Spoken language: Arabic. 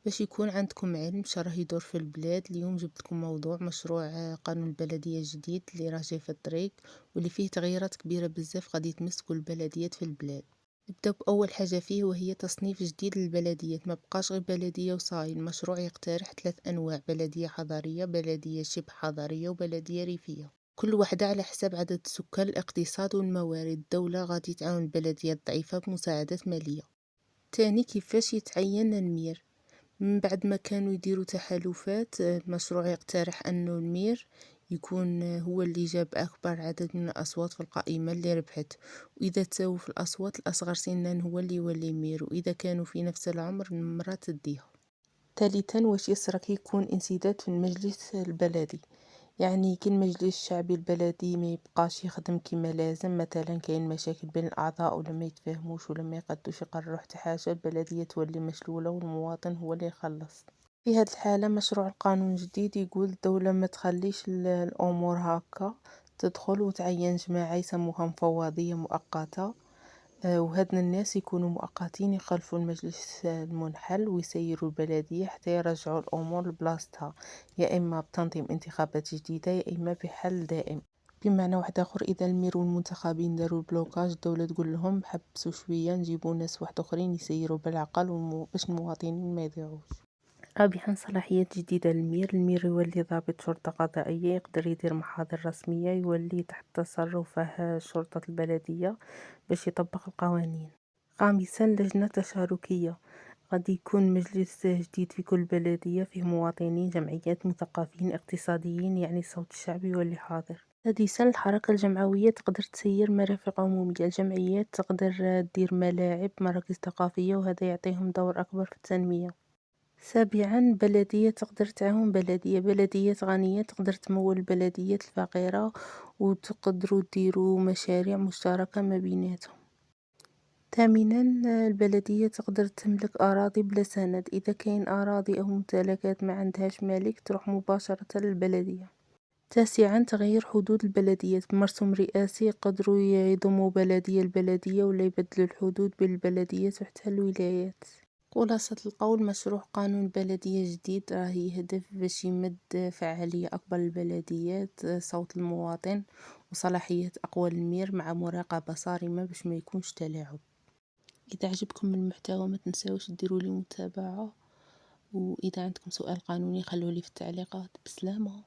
باش يكون عندكم علم راه يدور في البلاد. اليوم جبت لكم موضوع مشروع قانون البلدية الجديد اللي راه جاي في الطريق، واللي فيه تغييرات كبيرة بزاف غادي تمس كل البلديات في البلاد. نبداو بأول حاجة فيه وهي تصنيف جديد للبلديات. ما بقاش غير بلدية وصاي. المشروع يقترح 3 أنواع: بلدية حضرية، بلدية شبه حضرية، وبلدية ريفية، كل واحدة على حساب عدد السكان، الاقتصاد والموارد. الدولة غادي تعاون البلديات الضعيفة بمساعدات مالية. تاني، كيفاش يتعين المير. من بعد ما كانوا يديروا تحالفات، المشروع يقترح أنه المير يكون هو اللي جاب أكبر عدد من الأصوات في القائمة اللي ربحت، وإذا تساووا في الأصوات الأصغر سنا هو اللي يولي مير، وإذا كانوا في نفس العمر المرأة تديها. ثالثا، واش يصرى يكون انسداد في المجلس البلدي. يعني كي المجلس الشعبي البلدي ما يبقاش يخدم كما لازم، مثلا كاين مشاكل بين الاعضاء ولا ما يتفاهموش ولا ما يقدوش يقرروا حتى حاجه، البلديه تولي مشلوله والمواطن هو اللي يخلص. في هذه الحاله مشروع القانون الجديد يقول الدوله ما تخليش الامور هكا، تدخل وتعين جماعه يسموها مفوضيه مؤقته. وهاد الناس يكونوا مؤقتين، يخلفوا المجلس المنحل ويسيروا البلدية حتى يرجعوا الأمور لبلاصتها، يا إما بتنظيم انتخابات جديدة يا إما بحل دائم. بمعنى واحد آخر، إذا المير والمنتخبين داروا البلوكاج، الدولة تقول لهم حبسوا شوية، نجيبوا ناس واحد آخرين يسيروا بالعقل باش المواطنين ما يضيعوش. رابعا، صلاحيات جديدة للمير. المير يولي ضابط شرطة قضائية، يقدر يدير محاضر رسمية، يولي تحت تصرفه شرطة البلدية باش يطبق القوانين. خامسا، لجنة تشاركية. غادي يكون مجلس جديد في كل بلدية، فيه مواطنين، جمعيات، مثقفين، اقتصاديين، يعني الصوت الشعبي يولي حاضر. سادسا، الحركة الجمعوية تقدر تسير مرافق عمومية. الجمعيات تقدر تدير ملاعب، مراكز ثقافية، وهذا يعطيهم دور أكبر في التنمية. سابعا، بلدية تقدر تعاون بلدية. بلديات غنية تقدر تمول البلديات الفقيرة، وتقدروا ديروا مشاريع مشتركة ما بيناتهم. ثامنا، البلدية تقدر تملك أراضي بلا سند. إذا كاين أراضي أو ممتلكات ما عندهاش مالك تروح مباشرة للبلدية. تاسعا، تغيير حدود البلديات. بمرسوم رئاسي يقدروا يضموا بلدية البلدية ولا يبدلوا الحدود بين البلديات وحتى الولايات. خلاصة القول، مشروع قانون البلدية جديد راه يهدف باش يمد فعالية أكبر للبلديات، صوت المواطن، وصلاحيات أقوى للمير، مع مراقبة صارمة باش ما يكونش تلاعب. إذا عجبكم المحتوى ما تنساوش ديروا لي متابعة، وإذا عندكم سؤال قانوني خلولي في التعليقات. بسلامة.